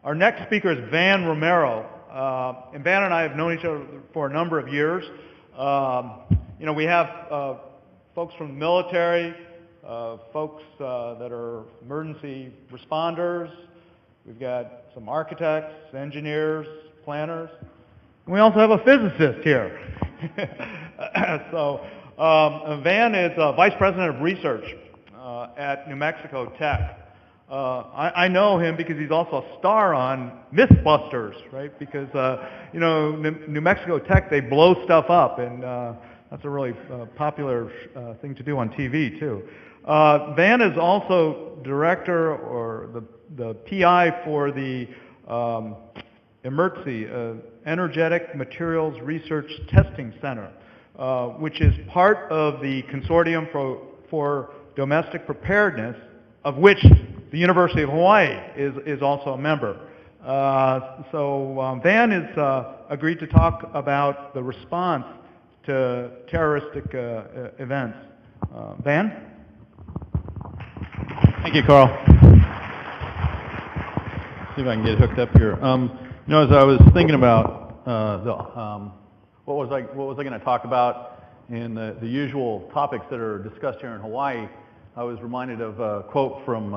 Our next speaker is Van Romero. And Van and I have known each other for a number of years. We have folks from the military, folks that are emergency responders. We've got some architects, engineers, planners. And we also have a physicist here. So Van is Vice President of Research at New Mexico Tech. I know him because he's also a star on Mythbusters, right? Because, New Mexico Tech, they blow stuff up, and that's a really popular thing to do on TV, too. Van is also director or the PI for the EMERTC, Energetic Materials Research Testing Center, which is part of the Consortium for Domestic Preparedness, of which the University of Hawaii is also a member. So Van has agreed to talk about the response to terroristic events. Van? Thank you, Carl. See if I can get hooked up here. As I was thinking about what was I going to talk about in the usual topics that are discussed here in Hawaii, I was reminded of a quote from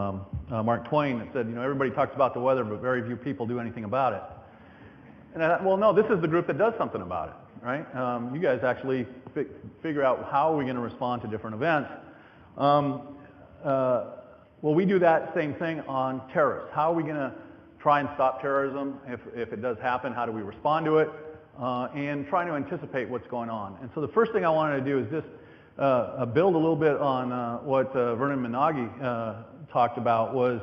Mark Twain that said, everybody talks about the weather, but very few people do anything about it. And I thought, well, no, this is the group that does something about it, right? You guys actually figure out how are we going to respond to different events. Well, we do that same thing on terrorists. How are we going to try and stop terrorism? If it does happen, how do we respond to it? And trying to anticipate what's going on. And so the first thing I wanted to do is just build a little bit on what Vernon Minagi talked about was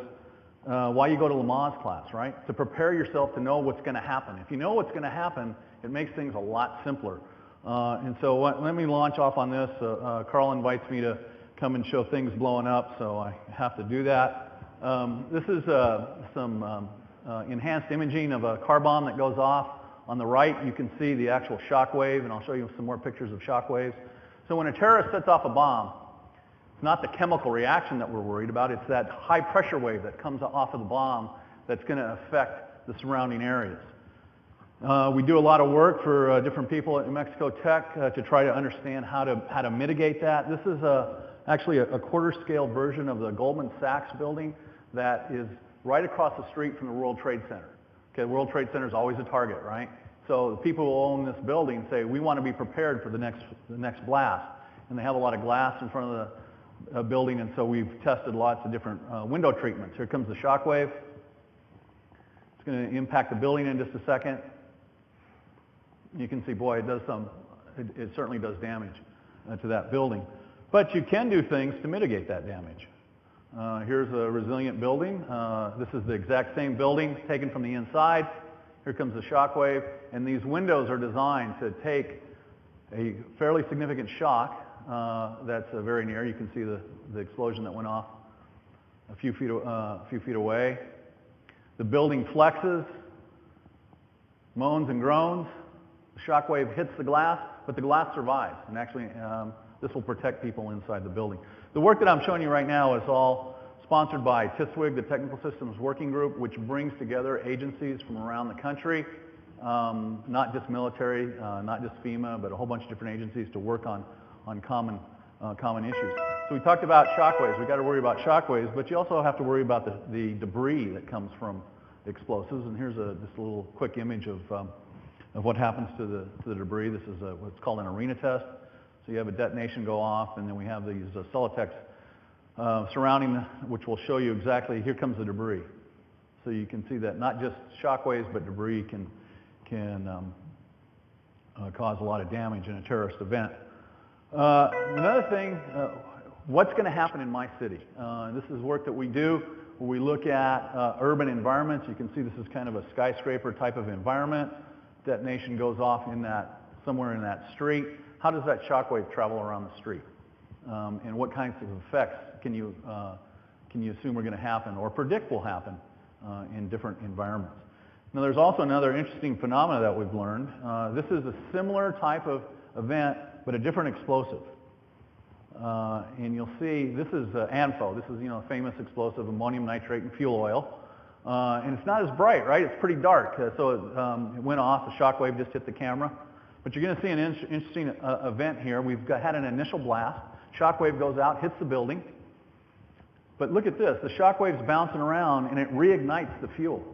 why you go to Lamaze class, right? To prepare yourself to know what's going to happen. If you know what's going to happen, it makes things a lot simpler. And so let me launch off on this. Carl invites me to come and show things blowing up, so I have to do that. This is some enhanced imaging of a car bomb that goes off. On the right, you can see the actual shock wave, and I'll show you some more pictures of shock waves. So when a terrorist sets off a bomb, it's not the chemical reaction that we're worried about, it's that high pressure wave that comes off of the bomb that's going to affect the surrounding areas. We do a lot of work for different people at New Mexico Tech to try to understand how to mitigate that. This is actually a quarter scale version of the Goldman Sachs building that is right across the street from the World Trade Center. Okay, the World Trade Center is always a target, right? So the people who own this building say, we want to be prepared for the next blast. And they have a lot of glass in front of the building, and so we've tested lots of different window treatments. Here comes the shock wave. It's going to impact the building in just a second. You can see, boy, it certainly does damage to that building. But you can do things to mitigate that damage. Here's a resilient building. This is the exact same building taken from the inside. Here comes the shock wave, and these windows are designed to take a fairly significant shock that's very near. You can see the explosion that went off a few feet away. The building flexes, moans and groans. The shock wave hits the glass, but the glass survives, and actually this will protect people inside the building. The work that I'm showing you right now is all sponsored by TISWG, the Technical Systems Working Group, which brings together agencies from around the country, not just military, not just FEMA, but a whole bunch of different agencies to work on common issues. So we talked about shock waves. We've got to worry about shock waves, but you also have to worry about the debris that comes from explosives. And here's just a little quick image of what happens to the debris. This is what's called an arena test. So you have a detonation go off, and then we have these Celotex surrounding, which will show you exactly, here comes the debris. So you can see that not just shock waves, but debris can cause a lot of damage in a terrorist event. Another thing, what's going to happen in my city? This is work that we do where we look at urban environments. You can see this is kind of a skyscraper type of environment. Detonation goes off somewhere in that street. How does that shockwave travel around the street? And what kinds of effects can you assume are going to happen or predict will happen in different environments? Now there's also another interesting phenomena that we've learned. This is a similar type of event, but a different explosive. And you'll see, this is ANFO. This is, famous explosive, ammonium nitrate and fuel oil. And it's not as bright, right? It's pretty dark. So it went off. The shock wave just hit the camera. But you're going to see an interesting event here. We've had an initial blast. Shock wave goes out, hits the building. But look at this. The shock wave's bouncing around, and it reignites the fuel.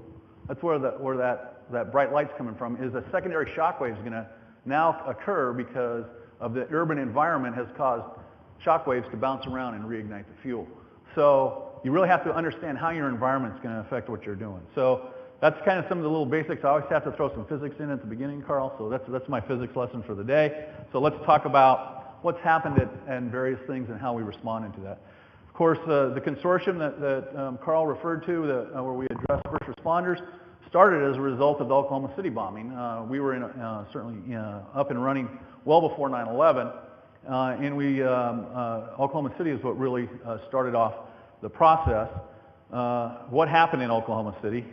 That's where that bright light's coming from, is a secondary shock wave is going to now occur because of the urban environment has caused shock waves to bounce around and reignite the fuel. So you really have to understand how your environment's going to affect what you're doing. So that's kind of some of the little basics. I always have to throw some physics in at the beginning, Carl, so that's my physics lesson for the day. So let's talk about what's happened and various things and how we responded to that. Of course, the consortium that Carl referred to, where we address first responders, started as a result of the Oklahoma City bombing. We were certainly up and running well before 9/11, and Oklahoma City is what really started off the process. What happened in Oklahoma City,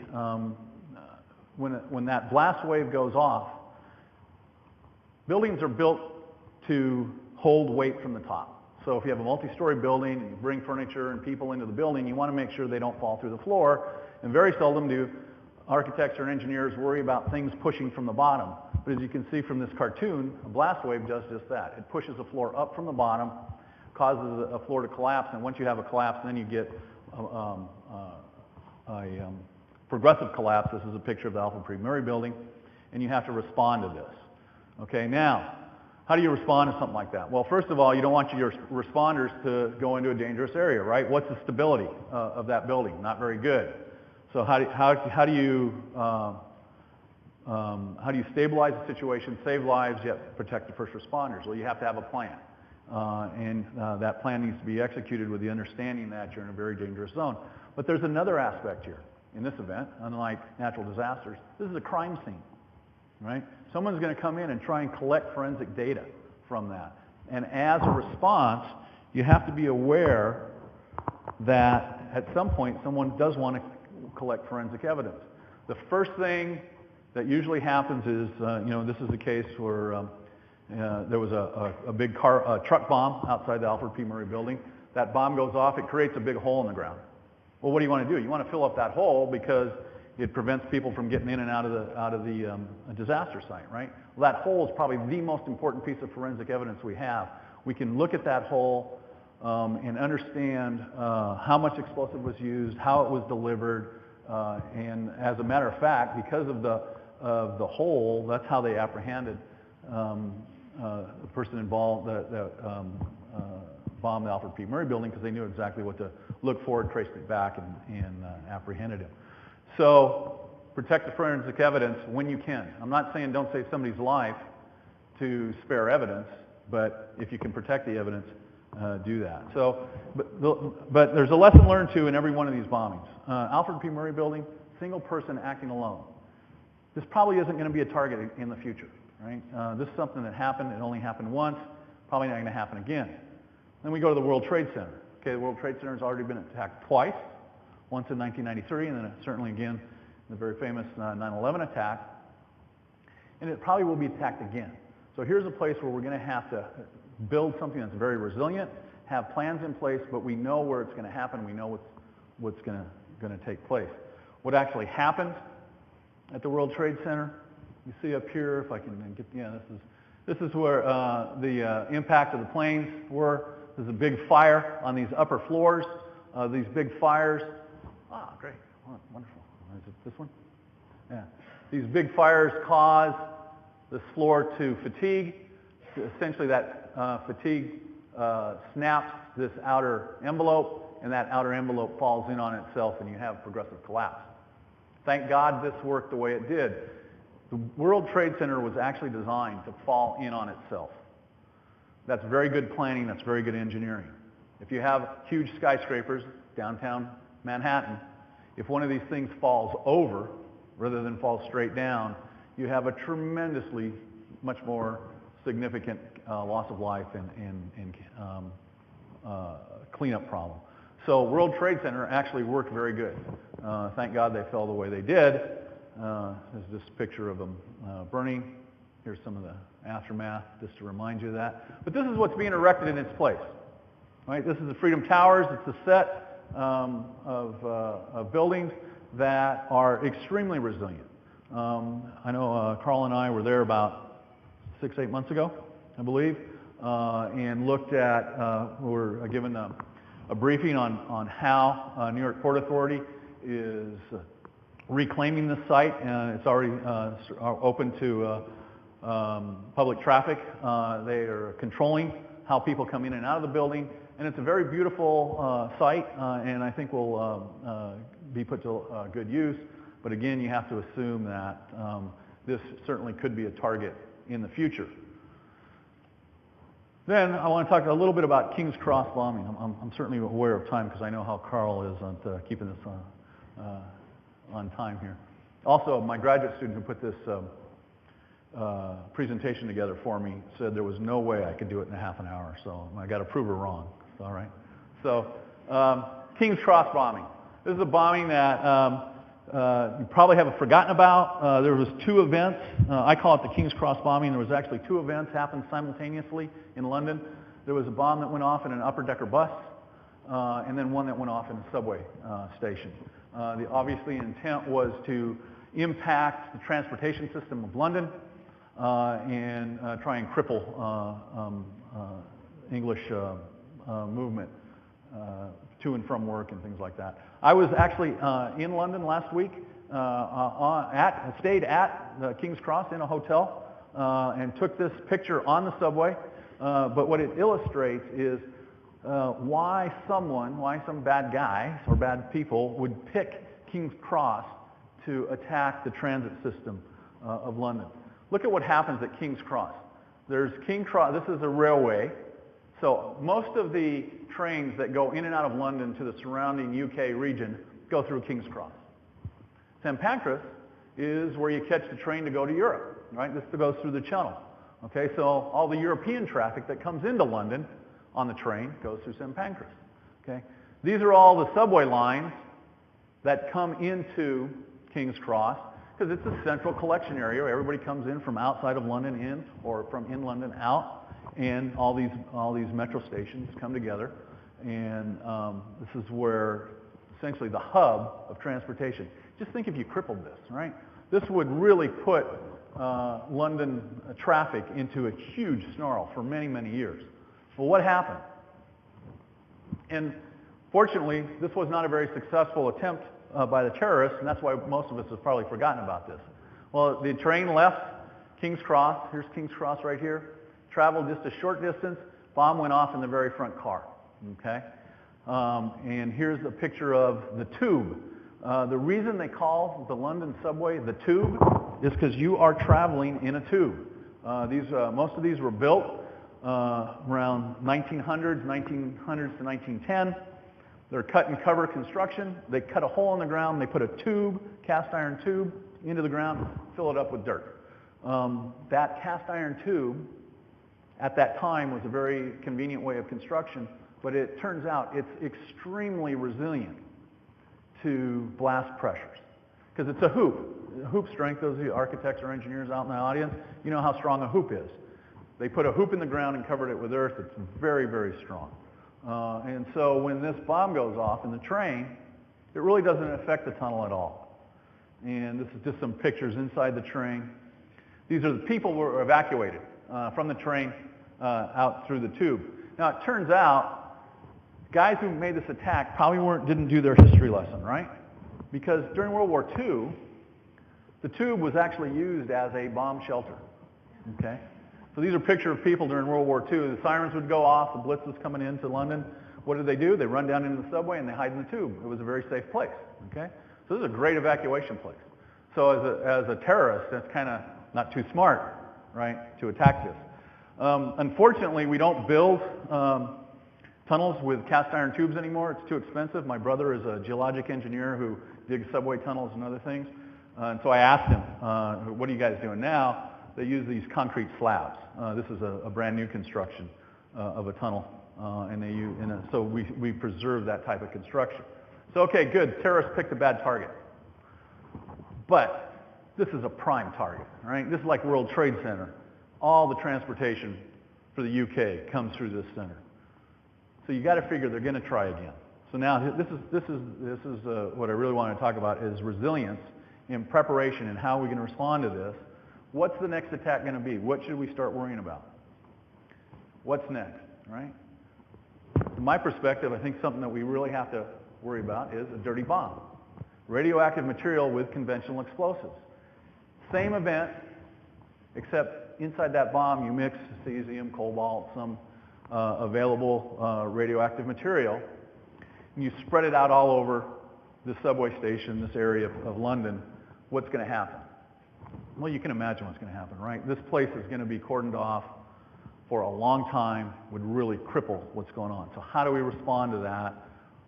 when that blast wave goes off, buildings are built to hold weight from the top. So if you have a multi-story building and you bring furniture and people into the building, you want to make sure they don't fall through the floor, and very seldom do architects or engineers worry about things pushing from the bottom. But as you can see from this cartoon, a blast wave does just that. It pushes the floor up from the bottom, causes a floor to collapse, and once you have a collapse, then you get a progressive collapse. This is a picture of the Alfred P. Murray building, and you have to respond to this. Okay, now, how do you respond to something like that? Well, first of all, you don't want your responders to go into a dangerous area, right? What's the stability of that building? Not very good. So how do you stabilize the situation, save lives, yet protect the first responders? Well, you have to have a plan. And that plan needs to be executed with the understanding that you're in a very dangerous zone. But there's another aspect here. In this event, unlike natural disasters, this is a crime scene, right? Someone's going to come in and try and collect forensic data from that. And as a response, you have to be aware that at some point someone does want to collect forensic evidence. The first thing that usually happens is, this is a case where there was a big truck bomb outside the Alfred P. Murray building. That bomb goes off, it creates a big hole in the ground. Well, what do you want to do? You want to fill up that hole because it prevents people from getting in and out of the disaster site, right? Well, that hole is probably the most important piece of forensic evidence we have. We can look at that hole and understand how much explosive was used, how it was delivered, and as a matter of fact, because of the hole, that's how they apprehended the person involved that bombed the Alfred P. Murray building, because they knew exactly what to look for, traced it back, and apprehended him. So protect the forensic evidence when you can. I'm not saying don't save somebody's life to spare evidence, but if you can protect the evidence, do that. So, but there's a lesson learned too in every one of these bombings. Alfred P. Murray building, single person acting alone. This probably isn't going to be a target in the future, right? This is something that happened. It only happened once. Probably not going to happen again. Then we go to the World Trade Center. Okay, the World Trade Center has already been attacked twice. Once in 1993, and then certainly again in the very famous 9/11 attack. And it probably will be attacked again. So here's a place where we're going to have to build something that's very resilient, have plans in place, but we know where it's going to happen. We know what's going to take place. What actually happened at the World Trade Center? You see up here, if I can get, this is where the impact of the planes were. There's a big fire on these upper floors. These big fires. Ah, great. Oh, wonderful. Is it this one? Yeah. These big fires cause this floor to fatigue. Essentially, that fatigue snaps this outer envelope, and that outer envelope falls in on itself, and you have progressive collapse. Thank God this worked the way it did. The World Trade Center was actually designed to fall in on itself. That's very good planning. That's very good engineering. If you have huge skyscrapers, downtown Manhattan, if one of these things falls over rather than falls straight down, you have a tremendously much more significant loss of life and cleanup problem. So World Trade Center actually worked very good. Thank God they fell the way they did. There's this picture of them burning. Here's some of the aftermath, just to remind you of that. But this is what's being erected in its place. Right? This is the Freedom Towers. It's a set of buildings. that are extremely resilient. I know Carl and I were there about 6-8 months ago, I believe, and looked at, we were given a briefing on how New York Port Authority is reclaiming this site, and it's already open to public traffic. They are controlling how people come in and out of the building, and it's a very beautiful site, and I think will be put to good use. But again, you have to assume that this certainly could be a target in the future. Then I want to talk a little bit about King's Cross bombing. I'm certainly aware of time because I know how Carl is on keeping this on time here. Also, my graduate student who put this presentation together for me said there was no way I could do it in a half an hour, so I got to prove her wrong. All right. So, King's Cross bombing. This is a bombing that you probably haven't forgotten about. There was 2 events. I call it the King's Cross bombing. There was actually 2 events happened simultaneously in London. There was a bomb that went off in an upper-decker bus, and then one that went off in a subway station. The obviously intent was to impact the transportation system of London and try and cripple English movement to and from work and things like that. I was actually in London last week, stayed at the King's Cross in a hotel and took this picture on the subway. But what it illustrates is why some bad guys or bad people would pick King's Cross to attack the transit system of London. Look at what happens at King's Cross. There's King's Cross, this is a railway. So most of the trains that go in and out of London to the surrounding UK region go through King's Cross. St. Pancras is where you catch the train to go to Europe, right? This goes through the Channel. Okay, so all the European traffic that comes into London on the train goes through St. Pancras. Okay, these are all the subway lines that come into King's Cross because it's a central collection area where everybody comes in from outside of London in or from in London out. And all these metro stations come together, and this is where essentially the hub of transportation. Just think if you crippled this, right? This would really put London traffic into a huge snarl for many, many years. Well, what happened? And fortunately, this was not a very successful attempt by the terrorists, and that's why most of us have probably forgotten about this. Well, the train left King's Cross. Here's King's Cross right here. Traveled just a short distance, bomb went off in the very front car, okay? And here's a picture of the tube. The reason they call the London subway the tube is because you are traveling in a tube. Most of these were built around 1900s to 1910. They're cut and cover construction. They cut a hole in the ground, they put a tube, cast iron tube, into the ground, fill it up with dirt. That cast iron tube at that time was a very convenient way of construction, but it turns out it's extremely resilient to blast pressures because it's a hoop. Hoop strength, those of you architects or engineers out in the audience, you know how strong a hoop is. They put a hoop in the ground and covered it with earth. It's very, very strong. And so when this bomb goes off in the train, it really doesn't affect the tunnel at all. And this is just some pictures inside the train. These are the people who were evacuated from the train out through the tube. Now it turns out, guys who made this attack probably didn't do their history lesson, right? Because during World War II, the tube was actually used as a bomb shelter. Okay? So these are pictures of people during World War II. The sirens would go off, the blitz was coming into London. What did? They run down into the subway and they hide in the tube. It was a very safe place. Okay? So this is a great evacuation place. So as a terrorist, that's kind of not too smart, right, to attack this. Unfortunately, we don't build tunnels with cast iron tubes anymore. It's too expensive. My brother is a geologic engineer who digs subway tunnels and other things. And so I asked him, what are you guys doing now? They use these concrete slabs. This is a brand new construction of a tunnel. So we preserve that type of construction. So okay, good. Terrorists picked a bad target. But this is a prime target, right? This is like World Trade Center. All the transportation for the UK comes through this center. So you got to figure they're going to try again. So now this is what I really want to talk about is resilience in preparation and how we're going to respond to this. What's the next attack going to be? What should we start worrying about? What's next, right? From my perspective, I think something that we really have to worry about is a dirty bomb. Radioactive material with conventional explosives. Same event, except inside that bomb you mix cesium, cobalt, some available radioactive material, and you spread it out all over the subway station, this area of London. What's going to happen? Well, you can imagine what's going to happen, right? This place is going to be cordoned off for a long time, would really cripple what's going on. So how do we respond to that?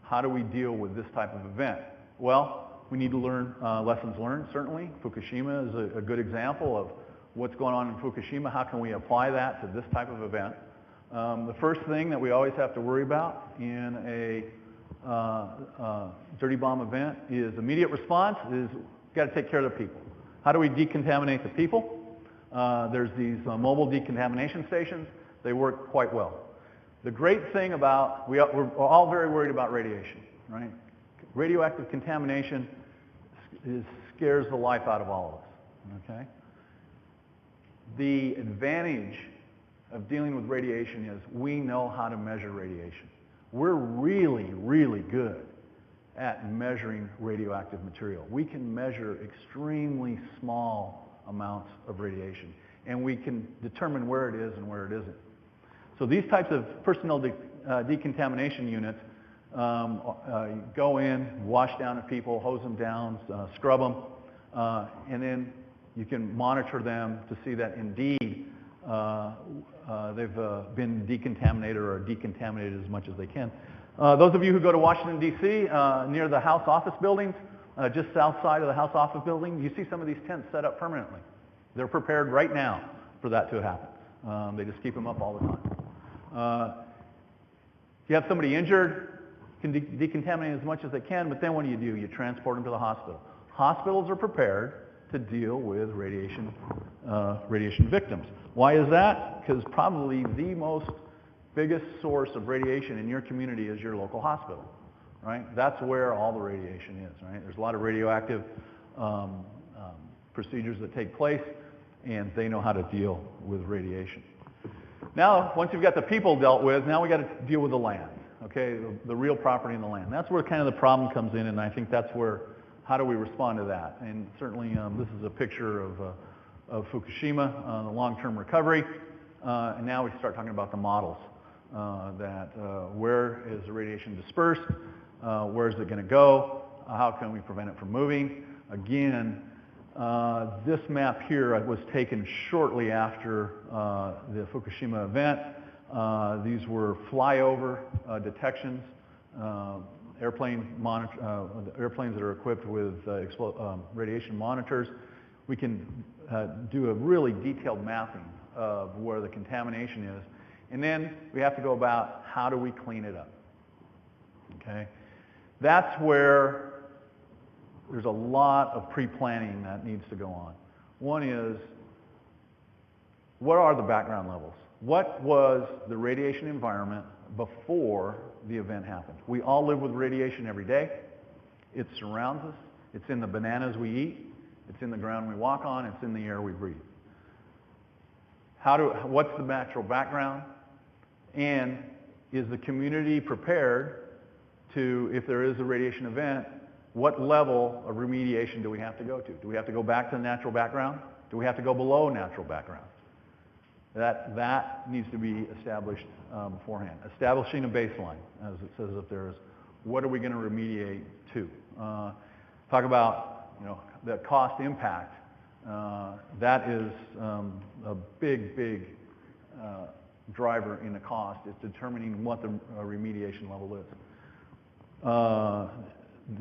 How do we deal with this type of event? Well, we need to learn lessons learned, certainly. Fukushima is a good example of what's going on in Fukushima. How can we apply that to this type of event? The first thing that we always have to worry about in a dirty bomb event is immediate response is we've got to take care of the people. How do we decontaminate the people? There's these mobile decontamination stations. They work quite well. The great thing about, we're all very worried about radiation, right? Radioactive contamination scares the life out of all of us, okay? The advantage of dealing with radiation is we know how to measure radiation. We're really, really good at measuring radioactive material. We can measure extremely small amounts of radiation, and we can determine where it is and where it isn't. So these types of personnel decontamination units go in, wash down the people, hose them down, scrub them, and then you can monitor them to see that indeed they've been decontaminated or are decontaminated as much as they can. Those of you who go to Washington, D.C., near the House office buildings, just south side of the House office building, you see some of these tents set up permanently. They're prepared right now for that to happen. They just keep them up all the time. If you have somebody injured, you can decontaminate as much as they can, but then what do? You transport them to the hospital. Hospitals are prepared to deal with radiation victims. Why is that? Because probably the biggest source of radiation in your community is your local hospital, right? That's where all the radiation is, right? There's a lot of radioactive procedures that take place, and they know how to deal with radiation. Now, once you've got the people dealt with, now we got to deal with the land, okay? The real property in the land. That's where kind of the problem comes in, and I think that's where, how do we respond to that? And certainly, this is a picture of Fukushima, the long-term recovery, and now we start talking about the models. Where is the radiation dispersed? Where is it going to go? How can we prevent it from moving? Again, this map here was taken shortly after the Fukushima event. These were flyover detections, airplanes that are equipped with radiation monitors. We can do a really detailed mapping of where the contamination is. And then we have to go about how do we clean it up, okay? That's where there's a lot of pre-planning that needs to go on. One is, what are the background levels? What was the radiation environment before the event happened? We all live with radiation every day. It surrounds us. It's in the bananas we eat. It's in the ground we walk on. It's in the air we breathe. What's the natural background? And is the community prepared to, if there is a radiation event, what level of remediation do we have to go to? Do we have to go back to the natural background? Do we have to go below natural background? That needs to be established beforehand. Establishing a baseline, as it says up there, is what are we going to remediate to? Talk about, the cost impact. That is a big driver in the cost. It's determining what the remediation level is.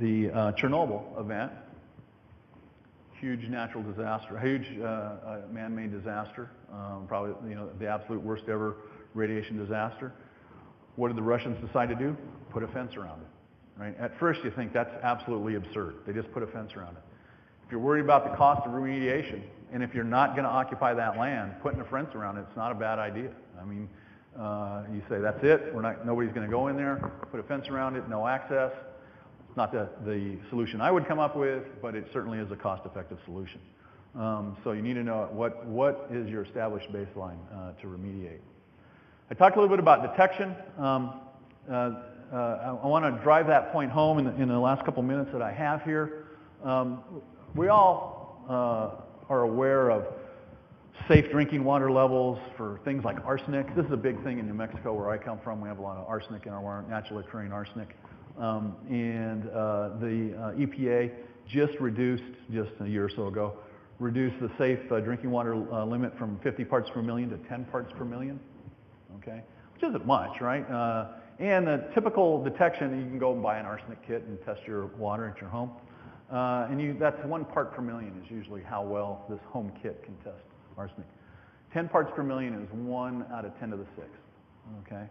The Chernobyl event, huge natural disaster, huge man-made disaster, probably the absolute worst ever radiation disaster. What did the Russians decide to do? Put a fence around it, right? At first you think that's absolutely absurd. They just put a fence around it. If you're worried about the cost of remediation, and if you're not going to occupy that land, putting a fence around it's not a bad idea. I mean, You say, that's it, nobody's going to go in there, put a fence around it, no access. It's not the solution I would come up with, but it certainly is a cost-effective solution. So you need to know what is your established baseline to remediate. I talked a little bit about detection. I want to drive that point home in the last couple minutes that I have here. We all are aware of safe drinking water levels for things like arsenic. This is a big thing in New Mexico where I come from. We have a lot of arsenic in our water, naturally occurring arsenic. The EPA just a year or so ago, reduced the safe drinking water limit from 50 parts per million to 10 parts per million, okay? Which isn't much, right? And the typical detection, you can go and buy an arsenic kit and test your water at your home. That's 1 part per million is usually how well this home kit can test arsenic. 10 parts per million is 1 out of 10 to the 6, okay?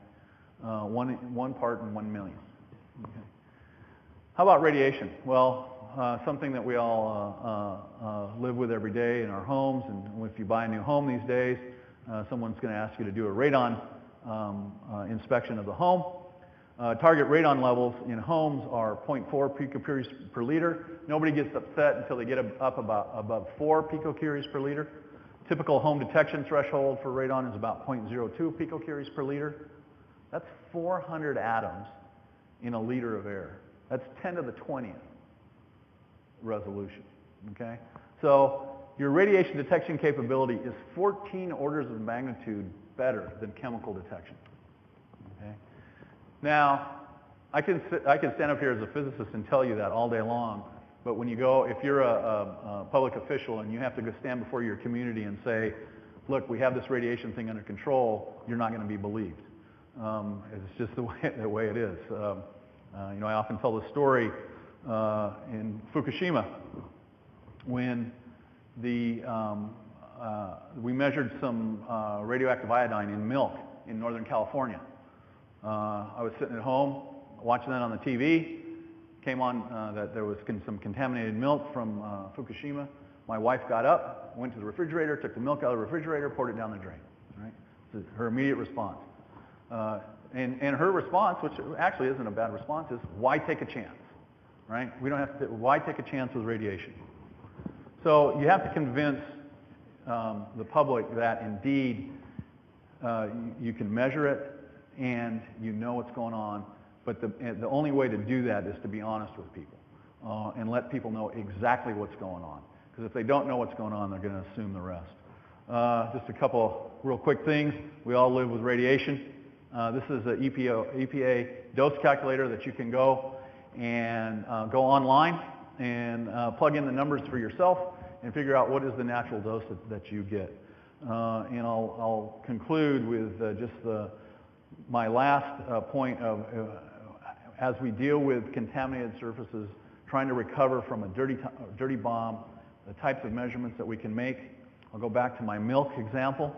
One part in 1 million. Okay. How about radiation? Well, something that we all live with every day in our homes, and if you buy a new home these days, someone's going to ask you to do a radon inspection of the home. Target radon levels in homes are 0.4 picocuries per liter. Nobody gets upset until they get up above 4 picocuries per liter. Typical home detection threshold for radon is about 0.02 picocuries per liter. That's 400 atoms in a liter of air. That's 10 to the 20th resolution, okay? So your radiation detection capability is 14 orders of magnitude better than chemical detection, okay? Now, I can stand up here as a physicist and tell you that all day long, but when you go, if you're a public official and you have to go stand before your community and say, look, we have this radiation thing under control, you're not going to be believed. It's just the way it is. I often tell the story in Fukushima when we measured some radioactive iodine in milk in Northern California. I was sitting at home watching that on the TV. Came on that there was some contaminated milk from Fukushima. My wife got up, went to the refrigerator, took the milk out of the refrigerator, poured it down the drain. Right? So her immediate response. And her response, which actually isn't a bad response, is why take a chance? Right? We don't have to. Why take a chance with radiation? So you have to convince the public that indeed you can measure it and you know what's going on. But the only way to do that is to be honest with people and let people know exactly what's going on. Because if they don't know what's going on, they're going to assume the rest. Just a couple real quick things. We all live with radiation. This is an EPA dose calculator that you can go and go online and plug in the numbers for yourself and figure out what is the natural dose that you get. And I'll conclude with just my last point of as we deal with contaminated surfaces, trying to recover from a dirty bomb, the types of measurements that we can make. I'll go back to my milk example.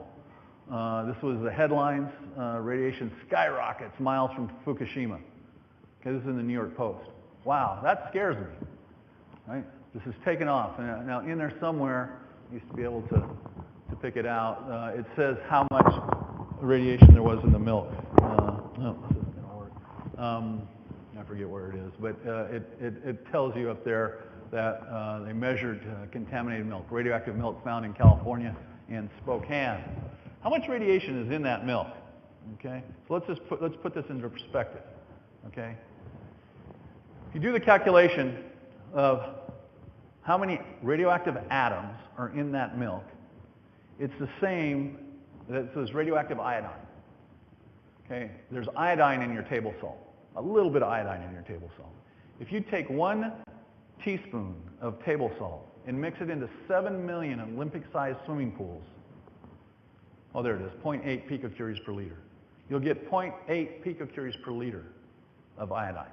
This was the headlines, radiation skyrockets miles from Fukushima. Okay, this is in the New York Post. Wow, that scares me, right? This is taken off. And now in there somewhere, I used to be able to pick it out. It says how much radiation there was in the milk. No, this isn't going to work. I forget where it is, but it tells you up there that they measured contaminated milk, radioactive milk found in California and Spokane. How much radiation is in that milk? Okay, so let's put this into perspective. Okay, if you do the calculation of how many radioactive atoms are in that milk, it's the same. So there's radioactive iodine. Okay, there's iodine in your table salt. A little bit of iodine in your table salt. If you take 1 teaspoon of table salt and mix it into 7 million Olympic-sized swimming pools, oh, there it is, 0.8 picocuries per liter. You'll get 0.8 picocuries per liter of iodine.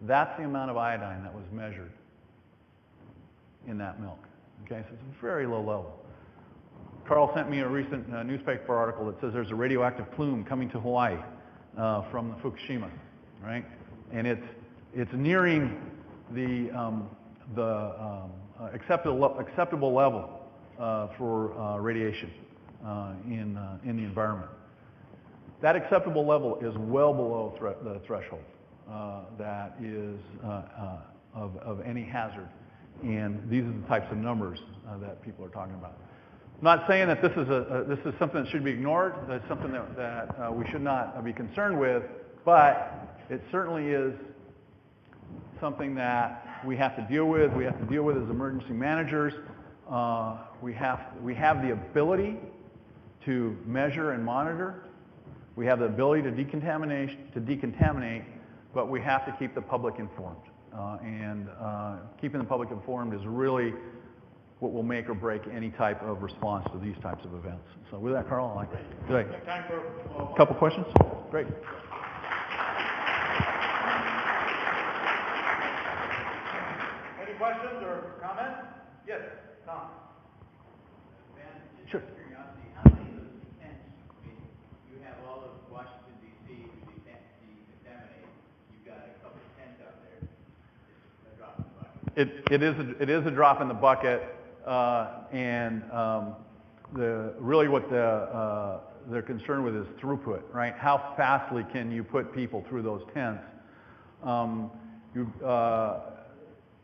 That's the amount of iodine that was measured in that milk. Okay, so it's a very low level. Carl sent me a recent newspaper article that says there's a radioactive plume coming to Hawaii from Fukushima, right? And it's nearing the acceptable level for radiation in the environment. That acceptable level is well below the threshold that is of any hazard. And these are the types of numbers that people are talking about. I'm not saying that this is something that should be ignored. That's something that we should not be concerned with, but it certainly is something that we have to deal with. We have to deal with as emergency managers. We have the ability to measure and monitor. We have the ability to decontaminate, but we have to keep the public informed. And keeping the public informed is really what will make or break any type of response to these types of events. So with that, Carl, Time for a couple questions? Great. Any questions or comments? Yes, Tom. Just Sure. out of curiosity, how many of those tents, I mean, you have all of Washington, D.C. to decontaminate, you've got a couple of tents out there, it's a drop in the bucket. It is a drop in the bucket, and really what they're concerned with is throughput, right? How fastly can you put people through those tents? The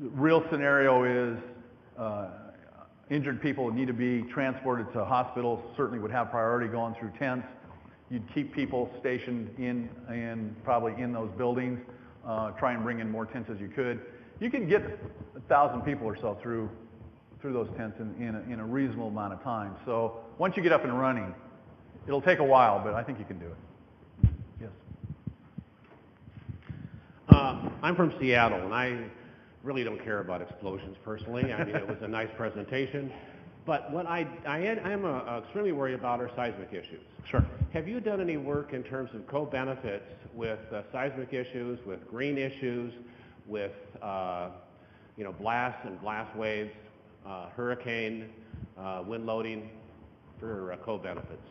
real scenario is injured people need to be transported to hospitals, certainly would have priority going through tents. You'd keep people stationed probably in those buildings, try and bring in more tents as you could. You can get 1,000 people or so through those tents in a reasonable amount of time. So once you get up and running, it'll take a while, but I think you can do it. Yes. I'm from Seattle, and I really don't care about explosions personally. I mean, it was a nice presentation. But what I am extremely worried about are seismic issues. Sure. Have you done any work in terms of co-benefits with seismic issues, with green issues, with blasts and blast waves, hurricane, wind loading for co-benefits?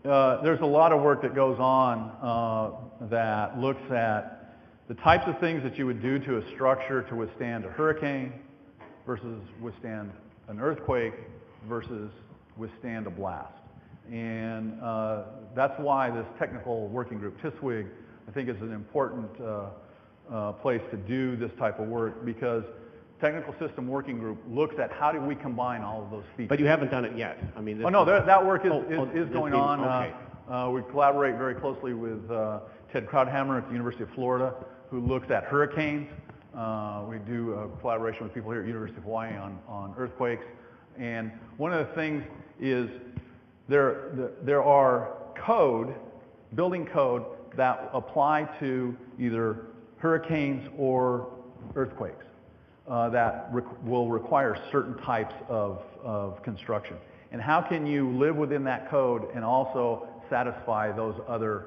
There's a lot of work that goes on that looks at the types of things that you would do to a structure to withstand a hurricane versus withstand an earthquake versus withstand a blast. And that's why this technical working group, TISWIG, I think is an important place to do this type of work, because technical system working group looks at how do we combine all of those features. But you haven't done it yet. I mean, Oh no, that work is going on. Okay. We collaborate very closely with Ted Krauthammer at the University of Florida, who looks at hurricanes. We do a collaboration with people here at University of Hawaii on earthquakes. And one of the things is there are building code that apply to either hurricanes or earthquakes that will require certain types of construction. And how can you live within that code and also satisfy those other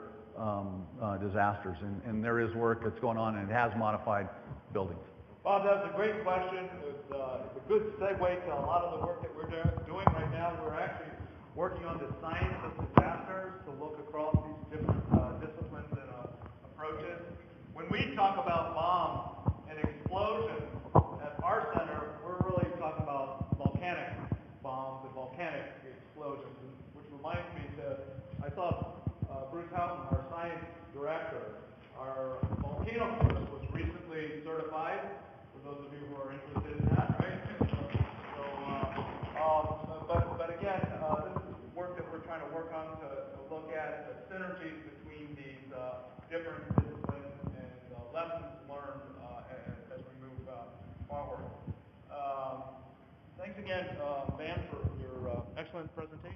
disasters? And there is work that's going on, and it has modified buildings. Bob, that's a great question. It's a good segue to a lot of the work that we're doing right now. We're actually working on the science of disasters to look across these different disciplines and approaches. When we talk about bomb and explosion at our center, we're really talking about volcanic bombs and volcanic explosions, which reminds me I saw Bruce Houghton, our science director. Our volcano course was recently certified, for those of you who are interested in that, right? But again, this is work that we're trying to work on to look at the synergies between these different disciplines and lessons learned as we move forward. Thanks again, Van, for your excellent presentation.